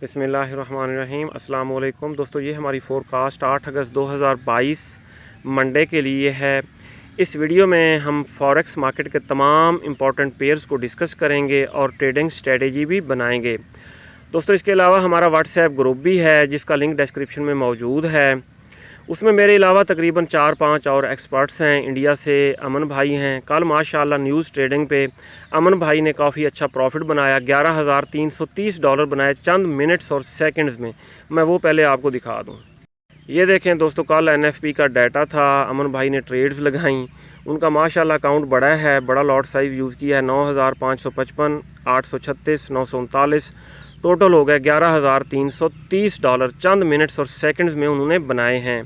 बिस्मिल्लाहिर्रहमानिर्रहीम। अस्सलाम वालेकुम दोस्तों, ये हमारी फोरकास्ट 8 अगस्त 2022 मंडे के लिए है। इस वीडियो में हम फॉरेक्स मार्केट के तमाम इंपॉर्टेंट पेयर्स को डिस्कस करेंगे और ट्रेडिंग स्ट्रेटेजी भी बनाएंगे। दोस्तों, इसके अलावा हमारा व्हाट्सएप ग्रुप भी है जिसका लिंक डिस्क्रिप्शन में मौजूद है। उसमें मेरे अलावा तकरीबन 4-5 और एक्सपर्ट्स हैं। इंडिया से अमन भाई हैं। कल माशाल्लाह न्यूज़ ट्रेडिंग पे अमन भाई ने काफ़ी अच्छा प्रॉफिट बनाया, $11,330 बनाए चंद मिनट्स और सेकंड्स में। मैं वो पहले आपको दिखा दूं। ये देखें दोस्तों, कल एनएफपी का डाटा था, अमन भाई ने ट्रेड्स लगाई, उनका माशाल्लाह अकाउंट बड़ा है, बड़ा लॉट साइज़ यूज़ किया है। 9,555, 836, 939 टोटल हो गया $11,330 चंद मिनट्स और सेकंड्स में उन्होंने बनाए हैं।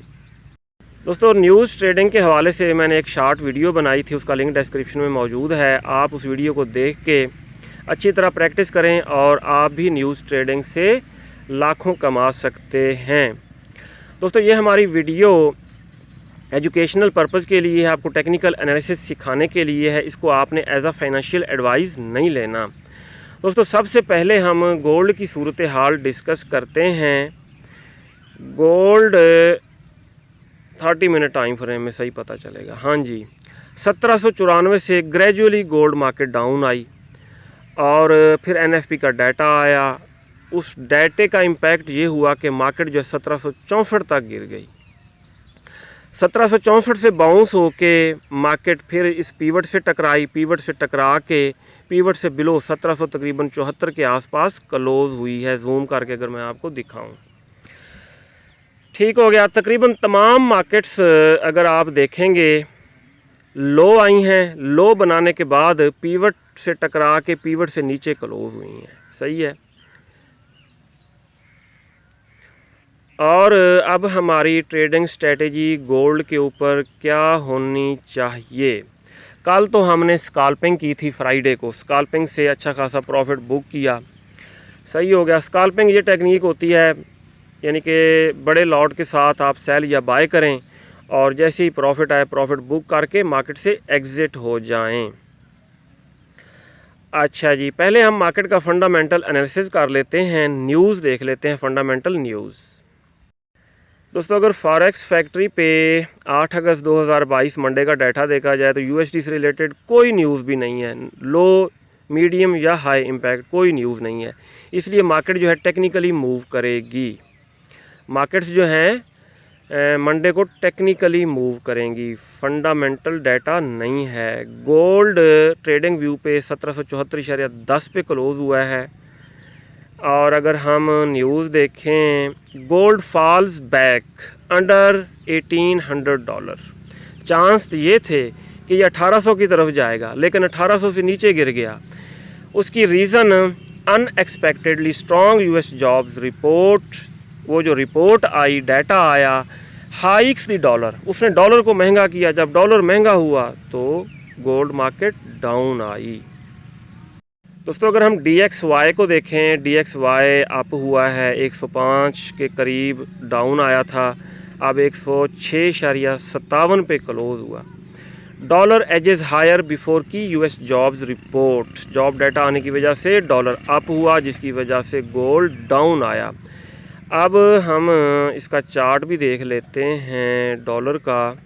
दोस्तों, न्यूज़ ट्रेडिंग के हवाले से मैंने एक शॉर्ट वीडियो बनाई थी, उसका लिंक डिस्क्रिप्शन में मौजूद है। आप उस वीडियो को देख के अच्छी तरह प्रैक्टिस करें और आप भी न्यूज़ ट्रेडिंग से लाखों कमा सकते हैं। दोस्तों, ये हमारी वीडियो एजुकेशनल पर्पज़ के लिए है, आपको टेक्निकल एनालिसिस सिखाने के लिए है। इसको आपने एज अ फाइनेंशियल एडवाइस नहीं लेना। दोस्तों, सबसे पहले हम गोल्ड की सूरत हाल डिस्कस करते हैं। गोल्ड 30 मिनट टाइम फ्रेम में सही पता चलेगा। हाँ जी, 1794 से gradually gold market down I और फिर एनएफपी का डाटा आया। उस डाटे का इम्पैक्ट ये हुआ कि मार्केट जो 1764 तक गिर गई। 1764 से बाउंस होके मार्केट फिर इस पीवट से टकराई, पीवट से टकरा के पीवट से बिलो 1700 तकरीबन 74 के आसपास क्लोज हुई है। जूम करके अगर मैं आपको दिखाऊं, ठीक हो गया। तकरीबन तमाम मार्केट्स अगर आप देखेंगे लो आई हैं, लो बनाने के बाद पीवट से टकरा के पीवट से नीचे क्लोज हुई हैं। सही है। और अब हमारी ट्रेडिंग स्ट्रेटेजी गोल्ड के ऊपर क्या होनी चाहिए। कल तो हमने स्काल्पिंग की थी, फ्राइडे को स्काल्पिंग से अच्छा खासा प्रॉफिट बुक किया। सही हो गया। स्काल्पिंग ये टेक्निक होती है, यानी कि बड़े लॉट के साथ आप सेल या बाय करें और जैसे ही प्रॉफिट आए प्रॉफिट बुक करके मार्केट से एग्ज़िट हो जाएं। अच्छा जी, पहले हम मार्केट का फंडामेंटल एनालिसिस कर लेते हैं, न्यूज़ देख लेते हैं, फंडामेंटल न्यूज़। दोस्तों, अगर फॉरेक्स फैक्ट्री पे 8 अगस्त 2022 मंडे का डाटा देखा जाए तो यूएसडी से रिलेटेड कोई न्यूज़ भी नहीं है। लो, मीडियम या हाई इम्पैक्ट कोई न्यूज़ नहीं है, इसलिए मार्केट जो है टेक्निकली मूव करेगी। मार्केट्स जो हैं मंडे को टेक्निकली मूव करेंगी, फंडामेंटल डाटा नहीं है। गोल्ड ट्रेडिंग व्यू पे 1774.10 पे क्लोज हुआ है। और अगर हम न्यूज़ देखें, gold falls back under $1,800। Chance ये थे कि ये 1800 की तरफ जाएगा, लेकिन 1800 से नीचे गिर गया। उसकी reason unexpectedly strong US jobs report. वो जो रिपोर्ट आई, डाटा आया, हाइक्स दी डॉलर, उसने डॉलर को महंगा किया। जब डॉलर महंगा हुआ तो गोल्ड मार्केट डाउन आई। दोस्तों, अगर हम DXY को देखें, DXY अप हुआ है, 105 के करीब डाउन आया था, अब 106.57 पे क्लोज हुआ। डॉलर एजेस हायर बिफोर की US jobs report. Job data आने की वजह से डॉलर अप हुआ, जिसकी वजह से गोल्ड डाउन आया। अब हम इसका चार्ट भी देख लेते हैं डॉलर का।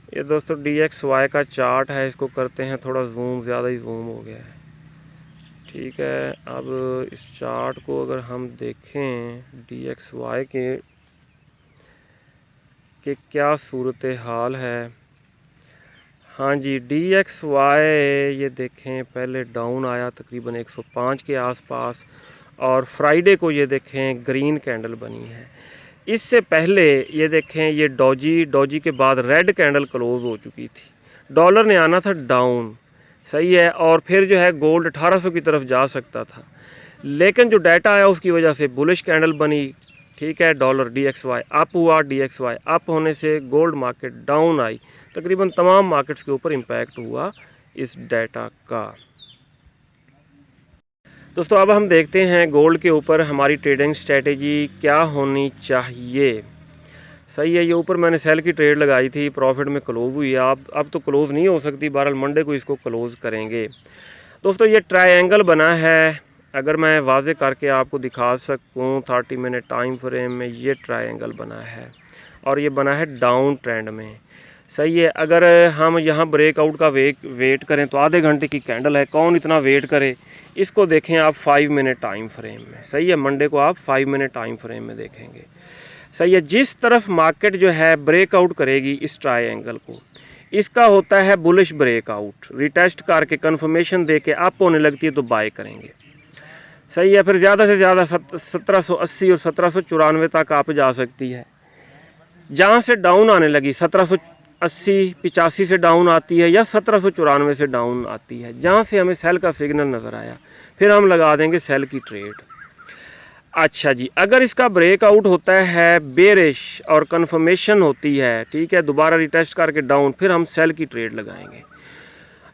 ये दोस्तों DXY का चार्ट है, इसको करते हैं थोड़ा जूम, ज़्यादा ही जूम हो गया है। ठीक है, अब इस चार्ट को अगर हम देखें DXY के क्या सूरत हाल है। हाँ जी, DXY ये देखें पहले डाउन आया तकरीबन 105 के आसपास, और फ्राइडे को ये देखें ग्रीन कैंडल बनी है। इससे पहले ये देखें ये डॉजी के बाद रेड कैंडल क्लोज हो चुकी थी। डॉलर ने आना था डाउन, सही है, और फिर जो है गोल्ड 1800 की तरफ जा सकता था, लेकिन जो डाटा आया उसकी वजह से बुलिश कैंडल बनी। ठीक है, डॉलर DXY अप हुआ, DXY अप होने से गोल्ड मार्केट डाउन आई। तकरीबन तमाम मार्केट्स के ऊपर इम्पैक्ट हुआ इस डाटा का। दोस्तों, अब हम देखते हैं गोल्ड के ऊपर हमारी ट्रेडिंग स्ट्रेटेजी क्या होनी चाहिए। सही है, ये ऊपर मैंने सेल की ट्रेड लगाई थी, प्रॉफिट में क्लोज हुई है। अब तो क्लोज नहीं हो सकती, बहरहाल मंडे को इसको क्लोज करेंगे। दोस्तों, ये ट्रायंगल बना है अगर मैं वाज़े करके आपको दिखा सकूं 30 मिनट टाइम फ्रेम में, ये ट्रायंगल बना है और ये बना है डाउन ट्रेंड में। सही है। अगर हम यहाँ ब्रेकआउट का वेट करें तो आधे घंटे की कैंडल है, कौन इतना वेट करे। इसको देखें आप 5 मिनट टाइम फ्रेम में। सही है, मंडे को आप 5 मिनट टाइम फ्रेम में देखेंगे। सही है। जिस तरफ मार्केट जो है ब्रेकआउट करेगी इस ट्रायंगल को, इसका होता है बुलिश ब्रेकआउट, रिटेस्ट करके कंफर्मेशन दे के अप होने लगती है तो बाय करेंगे। सही है। फिर ज़्यादा से ज़्यादा 1780 और 1794 तक आप जा सकती है। जहाँ से डाउन आने लगी 1780 85 से डाउन आती है या 1794 से डाउन आती है, जहाँ से हमें सेल का सिग्नल नज़र आया फिर हम लगा देंगे सेल की ट्रेड। अच्छा जी, अगर इसका ब्रेकआउट होता है बेरिश और कंफर्मेशन होती है, ठीक है, दोबारा रिटेस्ट करके डाउन, फिर हम सेल की ट्रेड लगाएंगे।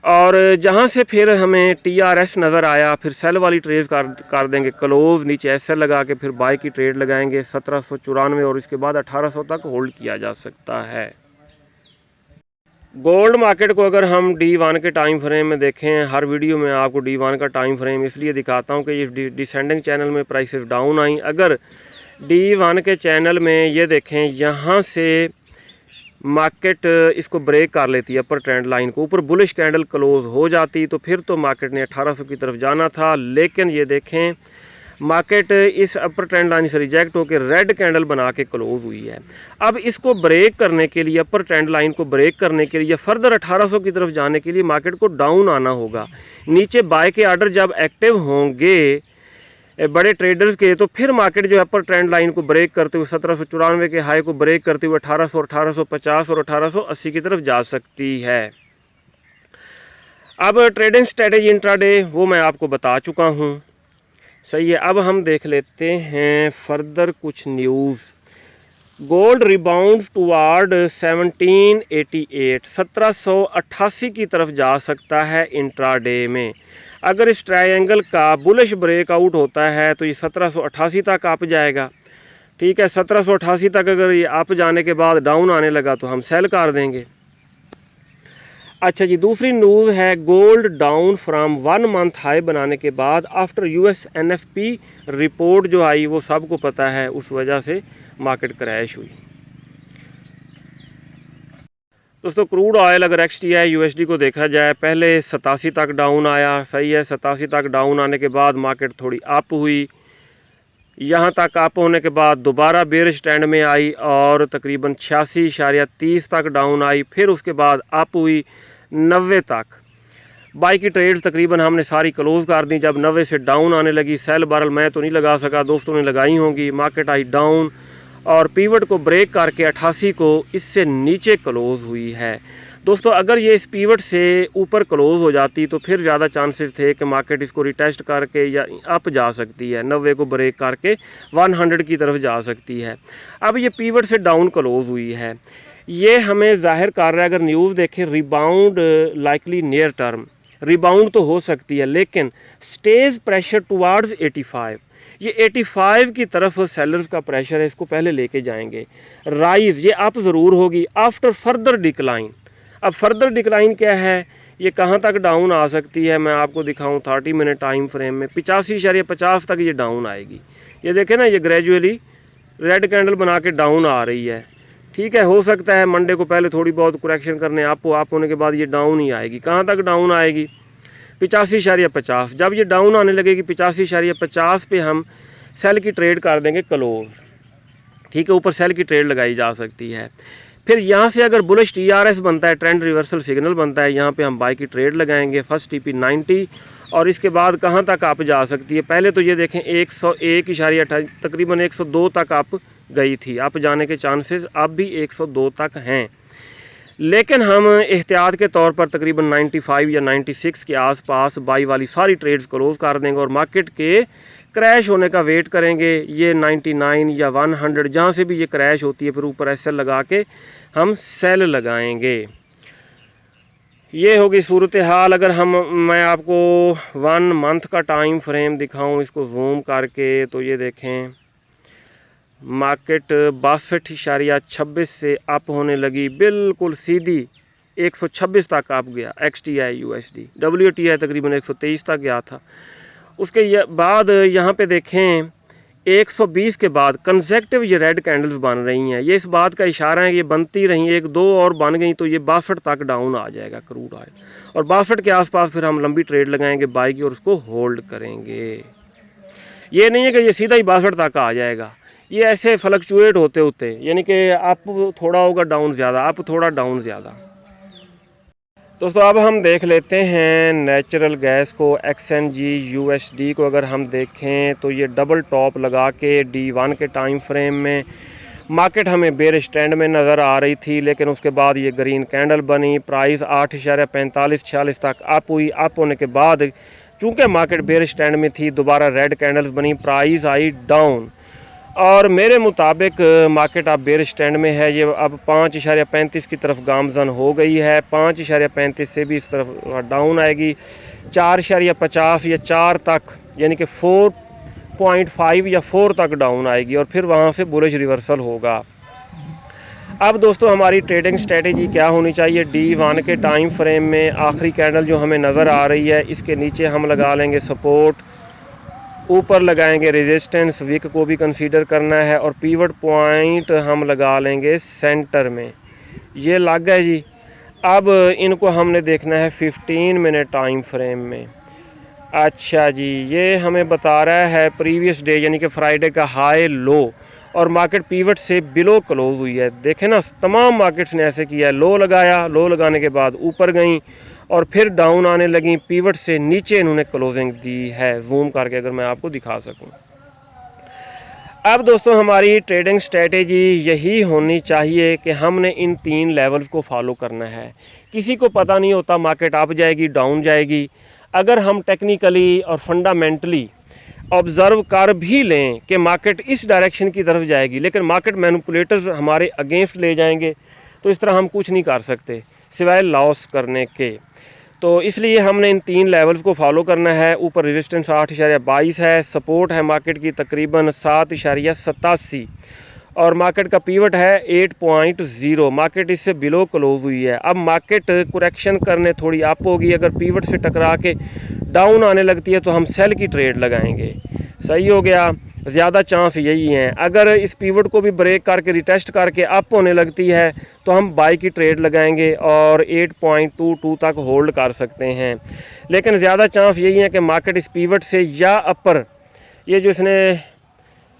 और जहाँ से फिर हमें TRS नज़र आया फिर सेल वाली ट्रेड कर देंगे क्लोज, नीचे SL लगा के फिर बाय की ट्रेड लगाएंगे 1794 और इसके बाद 1800 तक होल्ड किया जा सकता है। गोल्ड मार्केट को अगर हम D1 के टाइम फ्रेम में देखें, हर वीडियो में आपको D1 का टाइम फ्रेम इसलिए दिखाता हूँ कि ये डिसेंडिंग चैनल में प्राइसेस डाउन आई। अगर D1 के चैनल में ये देखें, यहाँ से मार्केट इसको ब्रेक कर लेती है अपर ट्रेंड लाइन को, ऊपर बुलिश कैंडल क्लोज हो जाती तो फिर तो मार्केट ने 1800 की तरफ जाना था। लेकिन ये देखें मार्केट इस अपर ट्रेंड लाइन से रिजेक्ट होकर रेड कैंडल बना के क्लोज हुई है। अब इसको ब्रेक करने के लिए, अपर ट्रेंड लाइन को ब्रेक करने के लिए, फर्दर 1800 की तरफ जाने के लिए मार्केट को डाउन आना होगा। नीचे बाय के आर्डर जब एक्टिव होंगे बड़े ट्रेडर्स के, तो फिर मार्केट जो अपर ट्रेंड लाइन को ब्रेक करते हुए 1794 के हाई को ब्रेक करते हुए 1800, 1850 और 1880 की तरफ जा सकती है। अब ट्रेडिंग स्ट्रेटेजी इंट्राडे वो मैं आपको बता चुका हूँ। सही है। अब हम देख लेते हैं फर्दर कुछ न्यूज़। गोल्ड रिबाउंड टुवार्ड 1788, 1788 की तरफ जा सकता है इंट्राडे में। अगर इस ट्रायंगल का बुलिश ब्रेकआउट होता है तो ये 1788 तक अप जाएगा। ठीक है, 1788 तक अगर ये अप जाने के बाद डाउन आने लगा तो हम सेल कर देंगे। अच्छा जी, दूसरी न्यूज़ है gold down from 1 month high बनाने के बाद आफ्टर US NFP रिपोर्ट जो आई वो सबको पता है, उस वजह से मार्केट क्रैश हुई। दोस्तों क्रूड ऑयल अगर XTI USD को देखा जाए, पहले 87 तक डाउन आया। सही है, 87 तक डाउन आने के बाद मार्केट थोड़ी अप हुई। यहाँ तक अप होने के बाद दोबारा बेरिश ट्रेंड में आई और तकरीबन 86.30 तक डाउन आई। फिर उसके बाद अप हुई 90 तक। बाई की ट्रेड तकरीबन हमने सारी क्लोज कर दी। जब 90 से डाउन आने लगी, सेल बारल मैं तो नहीं लगा सका, दोस्तों ने लगाई होंगी। मार्केट आई डाउन और पीवट को ब्रेक करके 88 को इससे नीचे क्लोज हुई है। दोस्तों अगर ये इस पीवट से ऊपर क्लोज हो जाती तो फिर ज़्यादा चांसेस थे कि मार्केट इसको रिटेस्ट करके या अप जा सकती है, 90 को ब्रेक करके 100 की तरफ जा सकती है। अब ये पीवट से डाउन क्लोज हुई है, ये हमें जाहिर कर रहा है, अगर न्यूज़ देखें, rebound likely near term, rebound तो हो सकती है लेकिन स्टेज प्रेशर टुवार्ड्स 85, ये 85 की तरफ सेलर्स का प्रेशर है, इसको पहले लेके जाएंगे। राइज ये अप ज़रूर होगी आफ्टर फर्दर डिक्लाइन। अब फर्दर डिक्लाइन क्या है, ये कहाँ तक डाउन आ सकती है, मैं आपको दिखाऊं 30 मिनट टाइम फ्रेम में 85.50 तक ये डाउन आएगी। ये देखें ना, ये ग्रेजुअली रेड कैंडल बना के डाउन आ रही है। ठीक है, हो सकता है मंडे को पहले थोड़ी बहुत करेक्शन करने आप होने के बाद ये डाउन ही आएगी। कहाँ तक डाउन आएगी, 85.50। जब ये डाउन आने लगेगी 85.50 पे हम सेल की ट्रेड कर देंगे क्लोज। ठीक है, ऊपर सेल की ट्रेड लगाई जा सकती है। फिर यहाँ से अगर बुलिश TRS बनता है, ट्रेंड रिवर्सल सिग्नल बनता है, यहाँ पे हम बाई की ट्रेड लगाएंगे। फर्स्ट TP 90 और इसके बाद कहाँ तक आप जा सकती है, पहले तो ये देखें 101.28 तकरीबन 102 तक आप गई थी। आप जाने के चांसेस अब भी 102 तक हैं, लेकिन हम एहतियात के तौर पर तकरीबन 95 या 96 के आसपास बाई वाली सारी ट्रेड्स क्लोज कर देंगे और मार्केट के क्रैश होने का वेट करेंगे। ये 99 या 100 जहाँ से भी ये क्रैश होती है फिर ऊपर SL लगा के हम सेल लगाएंगे। ये होगी सूरत हाल। अगर मैं आपको 1 मंथ का टाइम फ्रेम दिखाऊं इसको जूम करके, तो ये देखें मार्केट 62.26 से अप होने लगी, बिल्कुल सीधी 126 तक अप गया। XTI USD, WTI तकरीबन 123 तक गया था उसके बाद यहाँ पे देखें 120 के बाद कंसेक्टिव ये रेड कैंडल्स बन रही हैं। ये इस बात का इशारा है कि ये बनती रही, एक दो और बन गई तो ये 62 तक डाउन आ जाएगा क्रूड ऑयल, और 62 के आसपास फिर हम लंबी ट्रेड लगाएंगे बाई की और उसको होल्ड करेंगे। ये नहीं है कि ये सीधा ही 62 तक आ जाएगा, ये ऐसे फ्लक्चुएट होते होते, यानी कि अप थोड़ा होगा डाउन ज़्यादा, अप थोड़ा डाउन ज़्यादा। दोस्तों अब हम देख लेते हैं नेचुरल गैस को, XNG USD को अगर हम देखें तो ये डबल टॉप लगा के D1 के टाइम फ्रेम में मार्केट हमें बेरिश ट्रेंड में नज़र आ रही थी, लेकिन उसके बाद ये ग्रीन कैंडल बनी, प्राइस 8.45-46 तक अप हुई। अप होने के बाद चूँकि मार्केट बेरिश ट्रेंड में थी, दोबारा रेड कैंडल्स बनी, प्राइस आई डाउन, और मेरे मुताबिक मार्केट अब बेरिश ट्रेंड में है। ये अब 5.35 की तरफ गामजन हो गई है, 5.35 से भी इस तरफ डाउन आएगी, 4.50 या 4 तक, यानी कि 4.5 या 4 तक डाउन आएगी और फिर वहाँ से बुलिश रिवर्सल होगा। अब दोस्तों हमारी ट्रेडिंग स्ट्रेटेजी क्या होनी चाहिए? D1 के टाइम फ्रेम में आखिरी कैंडल जो हमें नज़र आ रही है, इसके नीचे हम लगा लेंगे सपोर्ट, ऊपर लगाएंगे रेजिस्टेंस, विक को भी कंसीडर करना है, और पीवट पॉइंट हम लगा लेंगे सेंटर में। ये लग गए जी। अब इनको हमने देखना है 15 मिनट टाइम फ्रेम में। अच्छा जी, ये हमें बता रहा है प्रीवियस डे यानी कि फ्राइडे का हाई लो, और मार्केट पीवट से बिलो क्लोज हुई है। देखें ना, तमाम मार्केट्स ने ऐसे किया है, लो लगाया, लो लगाने के बाद ऊपर गई और फिर डाउन आने लगी, पीवट से नीचे इन्होंने क्लोजिंग दी है। जूम करके अगर मैं आपको दिखा सकूं। अब दोस्तों हमारी ट्रेडिंग स्ट्रेटेजी यही होनी चाहिए कि हमने इन 3 लेवल्स को फॉलो करना है। किसी को पता नहीं होता मार्केट अप जाएगी डाउन जाएगी। अगर हम टेक्निकली और फंडामेंटली ऑब्ज़र्व कर भी लें कि मार्केट इस डायरेक्शन की तरफ जाएगी, लेकिन मार्केट मैनिपुलेटर्स हमारे अगेंस्ट ले जाएंगे, तो इस तरह हम कुछ नहीं कर सकते सिवाय लॉस करने के। तो इसलिए हमने इन 3 लेवल्स को फॉलो करना है। ऊपर रेजिस्टेंस 8.22 है, सपोर्ट है मार्केट की तकरीबन 7.87, और मार्केट का पीवट है 8.0। मार्केट इससे बिलो क्लोज हुई है। अब मार्केट करेक्शन करने थोड़ी अप होगी, अगर पीवट से टकरा के डाउन आने लगती है तो हम सेल की ट्रेड लगाएंगे। सही हो गया, ज़्यादा चांस यही हैं। अगर इस पीवट को भी ब्रेक करके रिटेस्ट करके अप होने लगती है तो हम बाई की ट्रेड लगाएंगे और 8.22 तक होल्ड कर सकते हैं। लेकिन ज़्यादा चांस यही है कि मार्केट इस पीवट से या अपर, ये जो इसने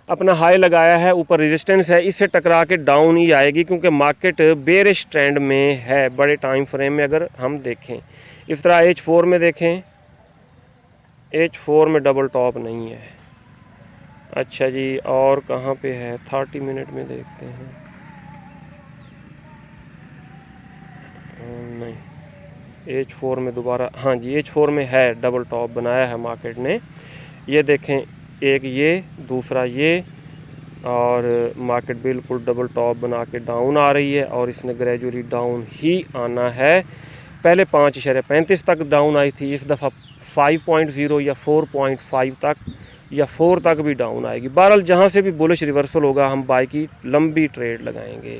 अपना हाई लगाया है, ऊपर रेजिस्टेंस है, इससे टकरा के डाउन ही आएगी, क्योंकि मार्केट बेरिश ट्रेंड में है। बड़े टाइम फ्रेम में अगर हम देखें, इस तरह H4 में देखें, H4 में डबल टॉप नहीं है। अच्छा जी, और कहाँ पे है? 30 मिनट में देखते हैं। नहीं, H4 में दोबारा, हाँ जी H4 में है, डबल टॉप बनाया है मार्केट ने। ये देखें, एक ये, दूसरा ये, और मार्केट बिल्कुल डबल टॉप बना के डाउन आ रही है, और इसने ग्रेजुअली डाउन ही आना है। पहले 5.35 तक डाउन आई थी, इस दफ़ा 5.0 या 4.5 तक या 4 तक भी डाउन आएगी। बहरहाल जहाँ से भी बुलिश रिवर्सल होगा हम बाई की लंबी ट्रेड लगाएंगे।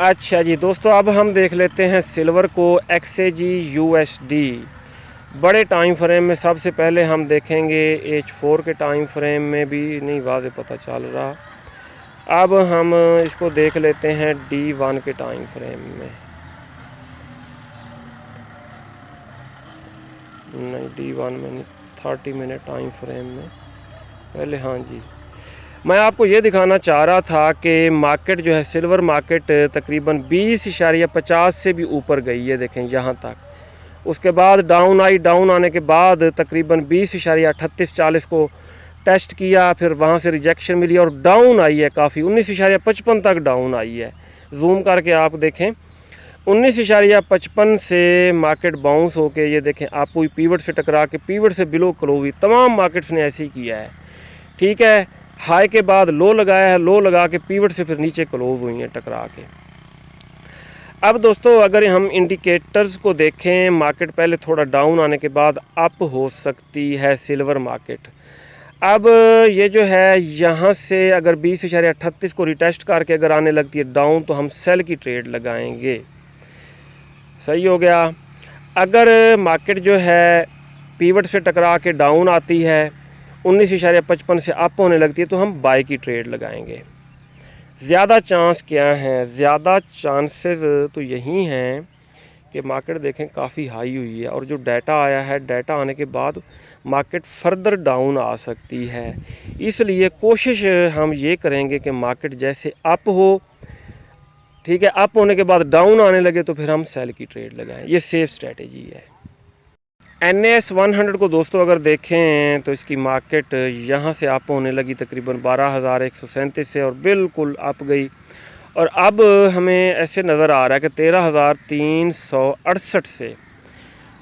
अच्छा जी दोस्तों, अब हम देख लेते हैं सिल्वर को, XAG USD। बड़े टाइम फ्रेम में सबसे पहले हम देखेंगे, H4 के टाइम फ्रेम में भी नहीं वाज़े पता चल रहा। अब हम इसको देख लेते हैं D1 के टाइम फ्रेम में। नहीं, D1 में नहीं, 30 मिनट टाइम फ्रेम में पहले। हाँ जी, मैं आपको ये दिखाना चाह रहा था कि मार्केट जो है, सिल्वर मार्केट तकरीबन 20.50 से भी ऊपर गई है, देखें यहाँ तक। उसके बाद डाउन आई, डाउन आने के बाद तकरीबन 20.38-40 को टेस्ट किया, फिर वहाँ से रिजेक्शन मिली और डाउन आई है काफ़ी, 19.55 तक डाउन आई है। जूम करके आप देखें, 19.55 से मार्केट बाउंस होके ये देखें आप हुई, पीवट से टकरा के पीवट से बिलो क्लोज हुई। तमाम मार्केट्स ने ऐसे ही किया है, ठीक है। हाई के बाद लो लगाया है, लो लगा के पीवट से फिर नीचे क्लोज हुई हैं टकरा के। अब दोस्तों अगर हम इंडिकेटर्स को देखें, मार्केट पहले थोड़ा डाउन आने के बाद अप हो सकती है सिल्वर मार्केट। अब ये जो है यहाँ से अगर 20.38 को रिटेस्ट करके अगर आने लगती है डाउन, तो हम सेल की ट्रेड लगाएंगे। सही हो गया। अगर मार्केट जो है पीवट से टकरा के डाउन आती है 19.55 से अप होने लगती है तो हम बाय की ट्रेड लगाएंगे। ज़्यादा चांस क्या हैं? ज़्यादा चांसेस तो यही हैं कि मार्केट देखें काफ़ी हाई हुई है और जो डाटा आया है, डाटा आने के बाद मार्केट फर्दर डाउन आ सकती है। इसलिए कोशिश हम ये करेंगे कि मार्केट जैसे अप हो, ठीक है, अप होने के बाद डाउन आने लगे तो फिर हम सेल की ट्रेड लगाएं। ये सेफ स्ट्रेटेजी है। NAS 100 को दोस्तों अगर देखें तो इसकी मार्केट यहाँ से अप होने लगी तकरीबन 12,137 से और बिल्कुल अप गई और अब हमें ऐसे नज़र आ रहा है कि 13,368 से,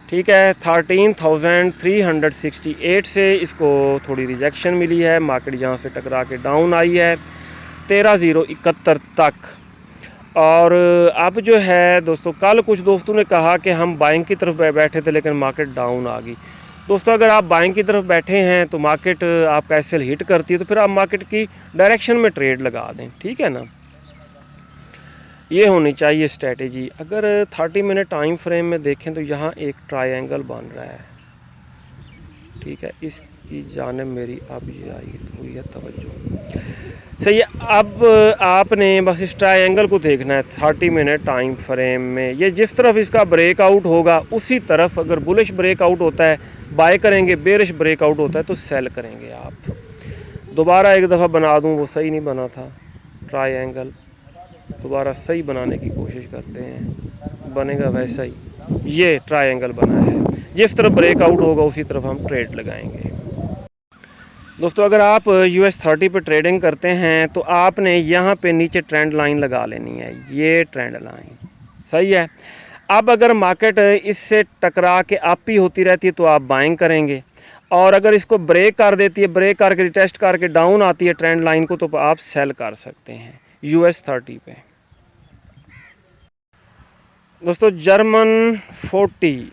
ठीक है, 13,368 से इसको थोड़ी रिजेक्शन मिली है। मार्केट यहाँ से टकरा के डाउन आई है 13,071 तक। और अब जो है दोस्तों, कल कुछ दोस्तों ने कहा कि हम बाइंग की तरफ बैठे थे लेकिन मार्केट डाउन आ गई। दोस्तों अगर आप बाइंग की तरफ बैठे हैं तो मार्केट आपका एसएल हिट करती है तो फिर आप मार्केट की डायरेक्शन में ट्रेड लगा दें, ठीक है ना। ये होनी चाहिए स्ट्रेटेजी। अगर 30 मिनट टाइम फ्रेम में देखें तो यहाँ एक ट्रायंगल बन रहा है, ठीक है, इसकी जानिब मेरी अब ये आई हुई है तवज्जो। सही है, अब आपने बस इस ट्रायंगल को देखना है 30 मिनट टाइम फ्रेम में। ये जिस तरफ इसका ब्रेकआउट होगा उसी तरफ, अगर बुलिश ब्रेकआउट होता है बाय करेंगे, बेरिश ब्रेकआउट होता है तो सेल करेंगे आप। दोबारा एक दफ़ा बना दूं, वो सही नहीं बना था ट्रायंगल, दोबारा सही बनाने की कोशिश करते हैं, बनेगा वैसा ही। ये ट्रायंगल बना है, जिस तरफ ब्रेकआउट होगा उसी तरफ हम ट्रेड लगाएंगे। दोस्तों अगर आप US 30 पे ट्रेडिंग करते हैं तो आपने यहाँ पे नीचे ट्रेंड लाइन लगा लेनी है, ये ट्रेंड लाइन, सही है। अब अगर मार्केट इससे टकरा के अप ही होती रहती है तो आप बाइंग करेंगे, और अगर इसको ब्रेक कर देती है, ब्रेक करके रिटेस्ट करके डाउन आती है ट्रेंड लाइन को, तो आप सेल कर सकते हैं US 30 पे। दोस्तों जर्मन 40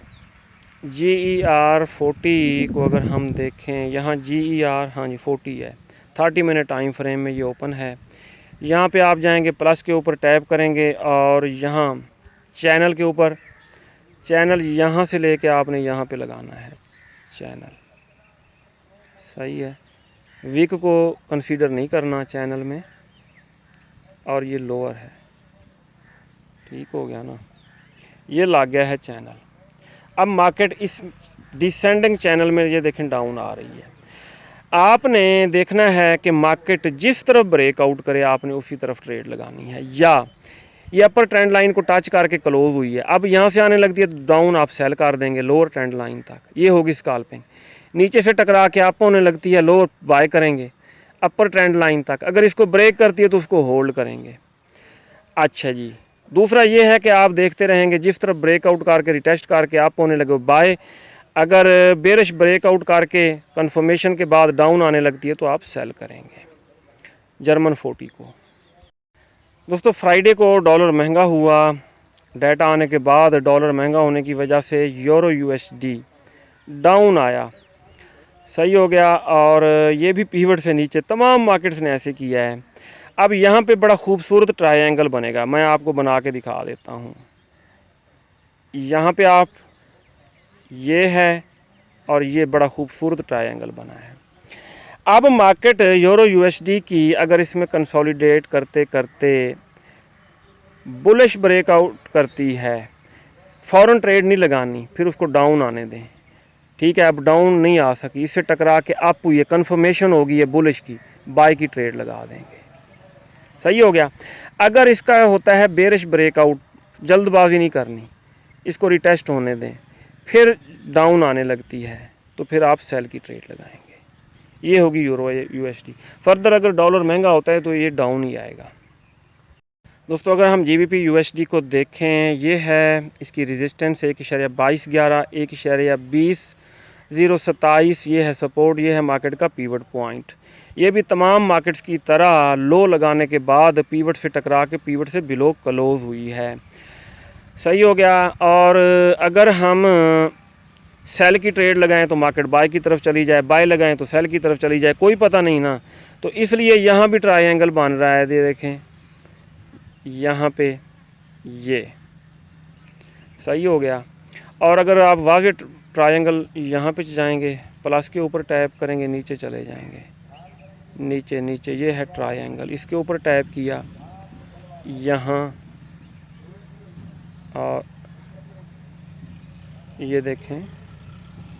GER 40 को अगर हम देखें, यहाँ GER हाँ जी 40 है, 30 मिनट टाइम फ्रेम में ये ओपन है। यहाँ पे आप जाएंगे, प्लस के ऊपर टैप करेंगे और यहाँ चैनल के ऊपर, चैनल यहाँ से लेके आपने यहाँ पे लगाना है चैनल, सही है। वीक को कंसीडर नहीं करना चैनल में, और ये लोअर है, ठीक हो गया ना, ये लग गया है चैनल। अब मार्केट इस डिसेंडिंग चैनल में ये देखें डाउन आ रही है। आपने देखना है कि मार्केट जिस तरफ ब्रेकआउट करे आपने उसी तरफ ट्रेड लगानी है, या ये अपर ट्रेंड लाइन को टच करके क्लोज हुई है, अब यहाँ से आने लगती है तो डाउन आप सेल कर देंगे लोअर ट्रेंड लाइन तक, ये होगी स्कैल्पिंग। नीचे से टकरा के अप होने लगती है, लोअर बाय करेंगे अपर ट्रेंड लाइन तक, अगर इसको ब्रेक करती है तो उसको होल्ड करेंगे। अच्छा जी, दूसरा ये है कि आप देखते रहेंगे जिस तरफ ब्रेकआउट करके रिटेस्ट करके अप होने लगे बाय, अगर बेरिश ब्रेकआउट करके कंफर्मेशन के बाद डाउन आने लगती है तो आप सेल करेंगे जर्मन 40 को। दोस्तों फ्राइडे को डॉलर महंगा हुआ, डाटा आने के बाद डॉलर महंगा होने की वजह से यूरो USD डाउन आया, सही हो गया, और ये भी पीवट से नीचे तमाम मार्केट्स ने ऐसे किया है। अब यहाँ पे बड़ा खूबसूरत ट्रायंगल बनेगा, मैं आपको बना के दिखा देता हूँ। यहाँ पे आप, ये है और ये बड़ा खूबसूरत ट्रायंगल बना है। अब मार्केट यूरो USD की अगर इसमें कंसोलिडेट करते करते बुलिश ब्रेकआउट करती है, फ़ौरन ट्रेड नहीं लगानी, फिर उसको डाउन आने दें, ठीक है। अब डाउन नहीं आ सकी, इससे टकरा के अप हुई है, कन्फर्मेशन होगी है बुलिश की, बाय की ट्रेड लगा देंगे, सही हो गया। अगर इसका होता है बेरिश ब्रेकआउट, जल्दबाजी नहीं करनी, इसको रिटेस्ट होने दें, फिर डाउन आने लगती है तो फिर आप सेल की ट्रेड लगाएंगे, ये होगी यूरो USD। फर्दर अगर डॉलर महंगा होता है तो ये डाउन ही आएगा। दोस्तों अगर हम GBP USD को देखें, ये है इसकी रेजिस्टेंस 1.2211, 1.2027, ये है सपोर्ट, ये है मार्केट का पीवट पॉइंट। ये भी तमाम मार्केट्स की तरह लो लगाने के बाद पीवट से टकरा के पीवट से बिलो क्लोज हुई है, सही हो गया। और अगर हम सेल की ट्रेड लगाएं तो मार्केट बाय की तरफ चली जाए, बाय लगाएं तो सेल की तरफ चली जाए, कोई पता नहीं ना, तो इसलिए यहाँ भी ट्रायंगल बन रहा है, ये देखें यहाँ पे, ये सही हो गया। और अगर आप वाज़े ट्रायंगल यहाँ पे जाएंगे, प्लस के ऊपर टैप करेंगे, नीचे चले जाएंगे, नीचे नीचे ये है ट्रायंगल, इसके ऊपर टैप किया यहाँ, और ये देखें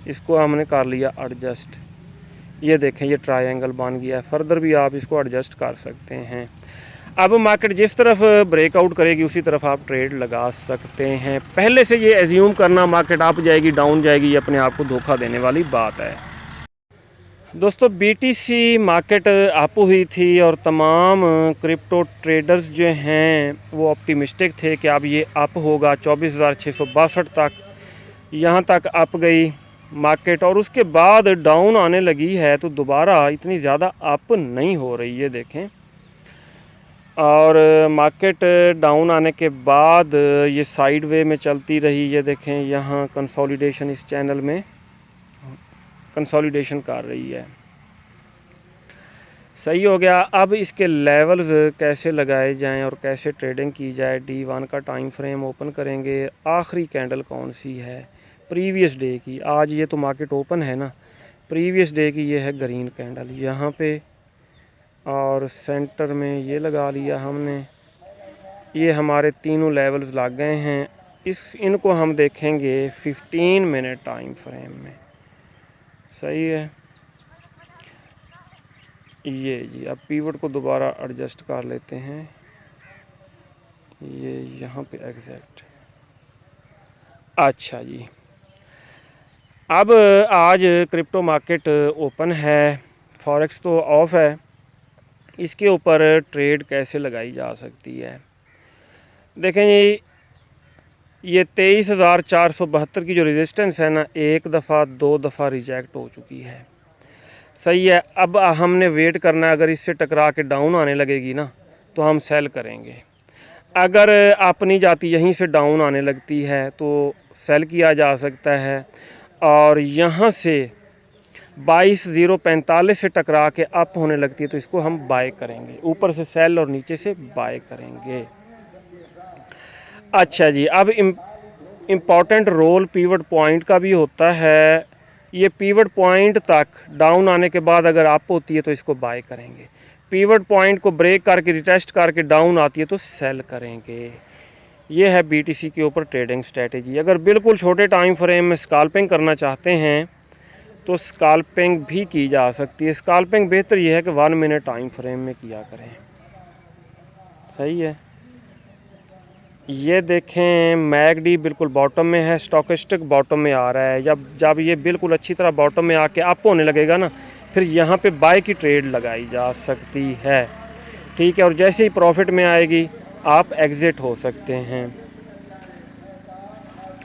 इसको हमने कर लिया एडजस्ट। ये देखें ये ट्रायंगल बन गया है। फर्दर भी आप इसको एडजस्ट कर सकते हैं। अब मार्केट जिस तरफ ब्रेकआउट करेगी उसी तरफ आप ट्रेड लगा सकते हैं। पहले से ये एज्यूम करना मार्केट अप जाएगी डाउन जाएगी, ये अपने आप को धोखा देने वाली बात है। दोस्तों BTC मार्केट अप हुई थी और तमाम क्रिप्टो ट्रेडर्स जो हैं वो ऑप्टिमिस्टिक थे कि अब ये अप होगा। 24,662 तक यहाँ तक अप गई मार्केट, और उसके बाद डाउन आने लगी है, तो दोबारा इतनी ज़्यादा अप नहीं हो रही है देखें। और मार्केट डाउन आने के बाद ये साइड वे में चलती रही। ये देखें यहाँ कंसोलिडेशन, इस चैनल में कंसोलिडेशन कर रही है। सही हो गया। अब इसके लेवल्स कैसे लगाए जाएं और कैसे ट्रेडिंग की जाए। D1 का टाइम फ्रेम ओपन करेंगे। आखिरी कैंडल कौन सी है? प्रीवियस डे की। आज ये तो मार्केट ओपन है ना, प्रीवियस डे की ये है ग्रीन कैंडल यहाँ पे, और सेंटर में ये लगा लिया हमने। ये हमारे तीनों लेवल्स लग गए हैं। इनको हम देखेंगे 15 मिनट टाइम फ्रेम में। सही है। ये जी अब पीवट को दोबारा एडजस्ट कर लेते हैं, ये यहाँ पे एग्जैक्ट। अच्छा जी, अब आज क्रिप्टो मार्केट ओपन है, फॉरेक्स तो ऑफ है। इसके ऊपर ट्रेड कैसे लगाई जा सकती है? देखें जी, ये 23,472 की जो रेजिस्टेंस है ना, एक दफ़ा दो दफ़ा रिजेक्ट हो चुकी है। सही है। अब हमने वेट करना है, अगर इससे टकरा के डाउन आने लगेगी ना तो हम सेल करेंगे। अगर अप नहीं जाती, यहीं से डाउन आने लगती है तो सेल किया जा सकता है। और यहाँ से 22,045 से टकरा के अप होने लगती है तो इसको हम बाय करेंगे। ऊपर से सेल और नीचे से बाय करेंगे। अच्छा जी, अब इम्पॉर्टेंट रोल पीवट पॉइंट का भी होता है। ये पीवट पॉइंट तक डाउन आने के बाद अगर अप होती है तो इसको बाय करेंगे। पीवट पॉइंट को ब्रेक करके रिटेस्ट करके डाउन आती है तो सेल करेंगे। ये है BTC के ऊपर ट्रेडिंग स्ट्रेटेजी। अगर बिल्कुल छोटे टाइम फ्रेम में स्काल्पिंग करना चाहते हैं तो स्काल्पिंग भी की जा सकती है। स्काल्पिंग बेहतर ये है कि 1 मिनट टाइम फ्रेम में किया करें। सही है। ये देखें मैगडी बिल्कुल बॉटम में है, स्टॉकिस्टिक बॉटम में आ रहा है। जब ये बिल्कुल अच्छी तरह बॉटम में आके अप होने लगेगा ना, फिर यहाँ पे बाय की ट्रेड लगाई जा सकती है। ठीक है। और जैसे ही प्रॉफिट में आएगी आप एग्ज़िट हो सकते हैं।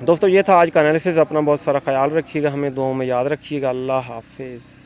दोस्तों ये था आज का एनालिसिस। अपना बहुत सारा ख्याल रखिएगा, हमें दुआओं में याद रखिएगा। अल्लाह हाफिज़।